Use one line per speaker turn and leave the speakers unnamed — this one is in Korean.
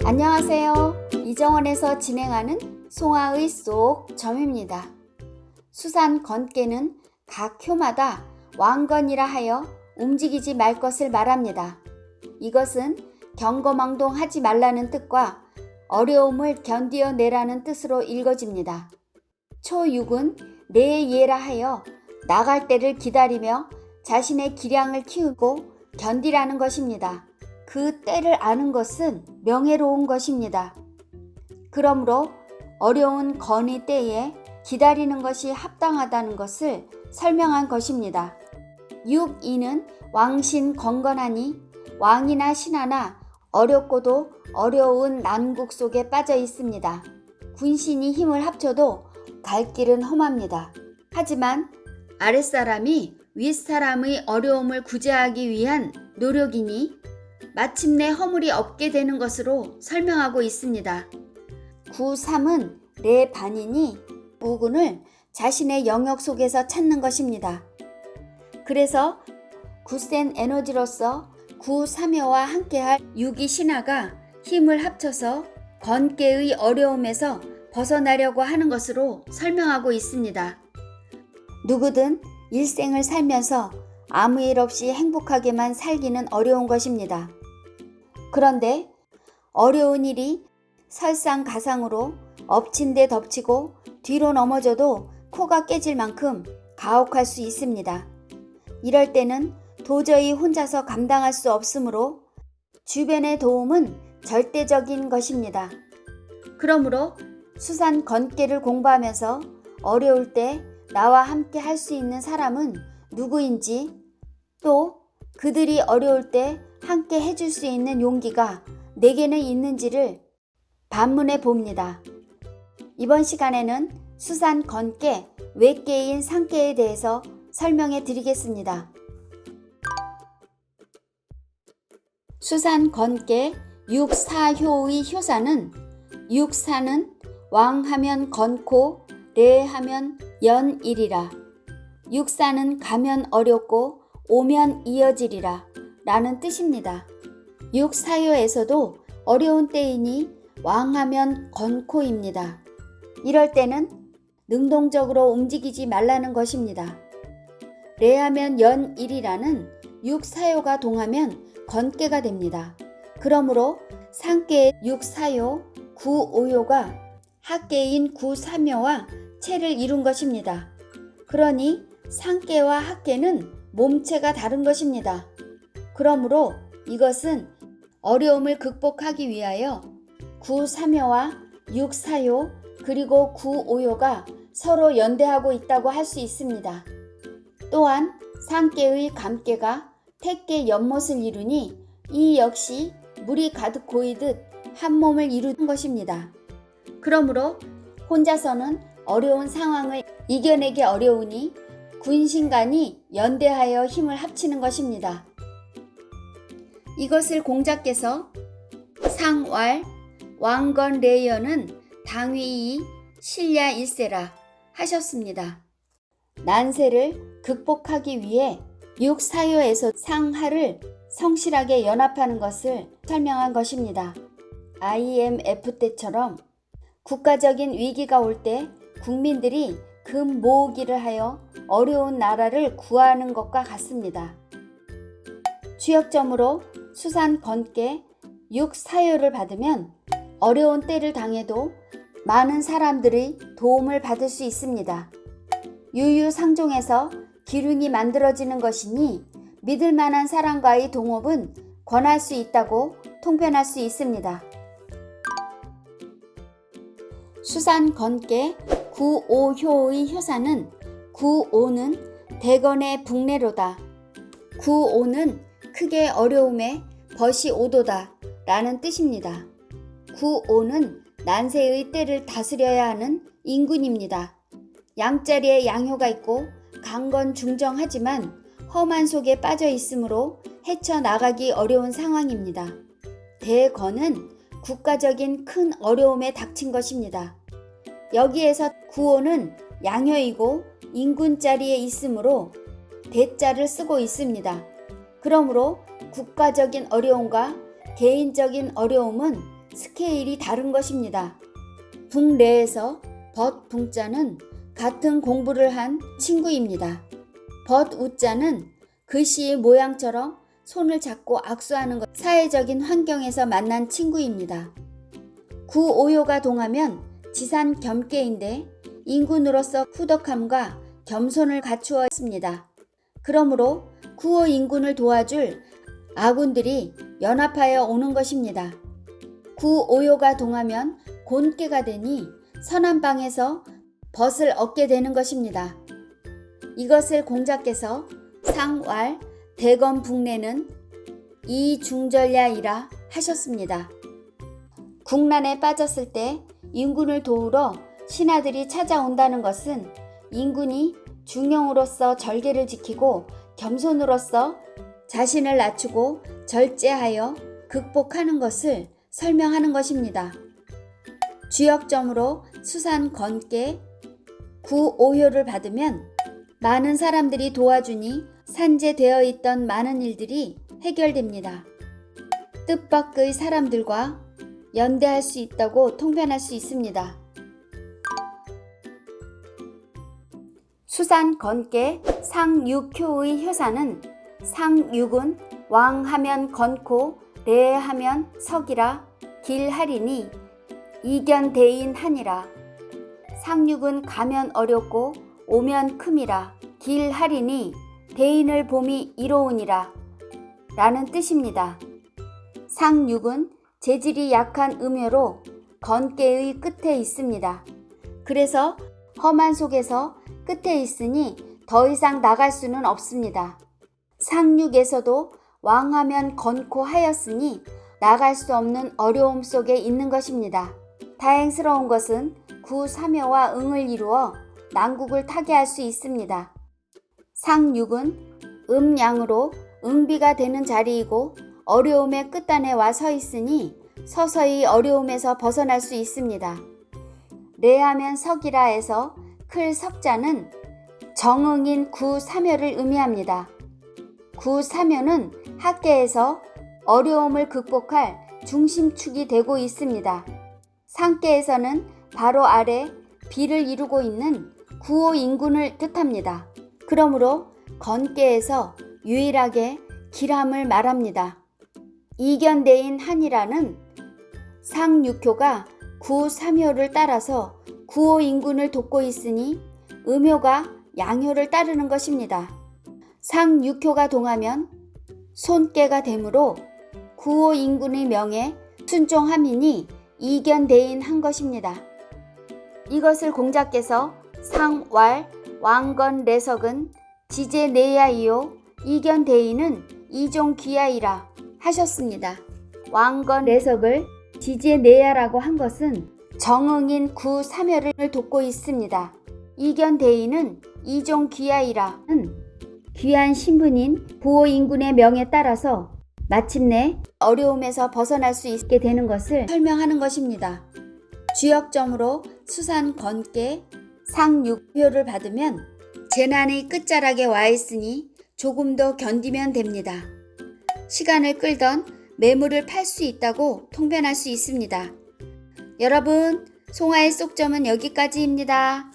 안녕하세요. 이정원에서 진행하는 송아의 쏙 점입니다. 수산 건깨는 각 효마다 왕건이라 하여 움직이지 말 것을 말합니다. 이것은 경거망동하지 말라는 뜻과 어려움을 견디어내라는 뜻으로 읽어집니다. 초6은 내 예라 하여 나갈 때를 기다리며 자신의 기량을 키우고 견디라는 것입니다. 그 때를 아는 것은 명예로운 것입니다. 그러므로 어려운 건의 때에 기다리는 것이 합당하다는 것을 설명한 것입니다. 6이는 왕신 건건하니 왕이나 신하나 어렵고도 어려운 난국 속에 빠져 있습니다. 군신이 힘을 합쳐도 갈 길은 험합니다. 하지만 아랫사람이 윗사람의 어려움을 구제하기 위한 노력이니 마침내 허물이 없게 되는 것으로 설명하고 있습니다. 9.3은 내 반이니 우군을 자신의 영역 속에서 찾는 것입니다. 그래서 굳센 에너지로서 9.3여와 함께할 6이 신하가 힘을 합쳐서 건깨의 어려움에서 벗어나려고 하는 것으로 설명하고 있습니다. 누구든 일생을 살면서 아무 일 없이 행복하게만 살기는 어려운 것입니다. 그런데 어려운 일이 설상가상으로 엎친 데 덮치고 뒤로 넘어져도 코가 깨질 만큼 가혹할 수 있습니다. 이럴 때는 도저히 혼자서 감당할 수 없으므로 주변의 도움은 절대적인 것입니다. 그러므로 수산 건깨를 공부하면서 어려울 때 나와 함께 할 수 있는 사람은 누구인지, 또 그들이 어려울 때 함께 해줄 수 있는 용기가 내게는 있는지를 반문해 봅니다. 이번 시간에는 수산 건깨 외깨인 상깨에 대해서 설명해 드리겠습니다. 수산 건깨 6사효의 효사는 6사는 왕하면 건코, 레하면 연일이라. 6사는 가면 어렵고 오면 이어지리라 라는 뜻입니다. 6사효에서도 어려운 때이니 왕하면 건코입니다. 이럴 때는 능동적으로 움직이지 말라는 것입니다. 레하면 연일이라는 6사효가 동하면 건깨가 됩니다. 그러므로 상깨의 6사효, 9오효가 합깨인 9삼효와 체를 이룬 것입니다. 그러니 상깨와 합깨는 몸체가 다른 것입니다. 그러므로 이것은 어려움을 극복하기 위하여 9삼효와 6사효 그리고 9오효가 서로 연대하고 있다고 할 수 있습니다. 또한 상깨의 감깨가 택깨 연못을 이루니 이 역시 물이 가득 고이듯 한 몸을 이루는 것입니다. 그러므로 혼자서는 어려운 상황을 이겨내기 어려우니 군신간이 연대하여 힘을 합치는 것입니다. 이것을 공자께서 상왈 왕건레여는 당위이 신야 일세라 하셨습니다. 난세를 극복하기 위해 6사효에서 상하를 성실하게 연합하는 것을 설명한 것입니다. IMF 때처럼 국가적인 위기가 올 때 국민들이 금 모으기를 하여 어려운 나라를 구하는 것과 같습니다. 취역점으로 수산 건깨 6사효를 받으면 어려운 때를 당해도 많은 사람들의 도움을 받을 수 있습니다. 유유상종에서 기륭이 만들어지는 것이니 믿을 만한 사람과의 동업은 권할 수 있다고 통변할 수 있습니다. 수산 건깨 9오효의 효사는 9오는 대건의 북내로다. 9오는 크게 어려움에 벗이 오도다 라는 뜻입니다. 9오는 난세의 때를 다스려야 하는 인군입니다. 양자리에 양효가 있고 강건중정하지만 험한 속에 빠져 있으므로 헤쳐나가기 어려운 상황입니다. 대건은 국가적인 큰 어려움에 닥친 것입니다. 여기에서 9호는 양효이고 인군자리에 있으므로 대자를 쓰고 있습니다. 그러므로 국가적인 어려움과 개인적인 어려움은 스케일이 다른 것입니다. 북레에서 벗 붕자는 같은 공부를 한 친구입니다. 벗 우자는 글씨의 모양처럼 손을 잡고 악수하는 것, 사회적인 환경에서 만난 친구입니다. 구오요가 동하면 지산 겸께인데 인군으로서 후덕함과 겸손을 갖추어 있습니다. 그러므로 구오 인군을 도와줄 아군들이 연합하여 오는 것입니다. 구오요가 동하면 곤깨가 되니 선한방에서 벗을 얻게 되는 것입니다. 이것을 공자께서 상왈 대검 북내는 이중절야이라 하셨습니다. 국난에 빠졌을 때 인군을 도우러 신하들이 찾아온다는 것은 인군이 중용으로서 절개를 지키고 겸손으로서 자신을 낮추고 절제하여 극복하는 것을 설명하는 것입니다. 주역점으로 수산 건께 구오효를 받으면 많은 사람들이 도와주니 산재되어 있던 많은 일들이 해결됩니다. 뜻밖의 사람들과 연대할 수 있다고 통변할 수 있습니다. 수산 건께 상육효의 효사는 상육은 왕하면 건코 레하면 석이라 길하리니 이견대인 하니라. 상육은 가면 어렵고 오면 큼이라 길하리니 대인을 봄이 이로우니라 라는 뜻입니다. 상육은 재질이 약한 음효로 건깨의 끝에 있습니다. 그래서 험한 속에서 끝에 있으니 더 이상 나갈 수는 없습니다. 상육에서도 왕하면 건코 하였으니 나갈 수 없는 어려움 속에 있는 것입니다. 다행스러운 것은 구사묘와 응을 이루어 난국을 타개할 수 있습니다. 상육은 음양으로 응비가 되는 자리이고 어려움의 끝단에 와 서 있으니 서서히 어려움에서 벗어날 수 있습니다. 레하면 석이라에서 클 석자는 정응인 구사묘를 의미합니다. 구사묘는 학계에서 어려움을 극복할 중심축이 되고 있습니다. 상계에서는 바로 아래 비를 이루고 있는 구오 인군을 뜻합니다. 그러므로 건계에서 유일하게 길함을 말합니다. 이견대인 한이라는 상육효가 구삼효를 따라서 구오 인군을 돕고 있으니 음효가 양효를 따르는 것입니다. 상육효가 동하면 손깨가 되므로 구오 인군의 명에 순종함이니 이견대인 한 것입니다. 이것을 공자께서 상왈 왕건래석은 지제내야이요 이견대인은 이종귀야이라 하셨습니다. 왕건래석을 지제내야라고 한 것은 정응인 구사묘를 돕고 있습니다. 이견대인은 이종귀야이라는 귀한 신분인 부호인군의 명에 따라서 마침내 어려움에서 벗어날 수 있게 되는 것을 설명하는 것입니다. 주역점으로 수산 건께 상육효를 받으면 재난의 끝자락에 와 있으니 조금 더 견디면 됩니다. 시간을 끌던 매물을 팔 수 있다고 통변할 수 있습니다. 여러분, 송하의 쏙점은 여기까지입니다.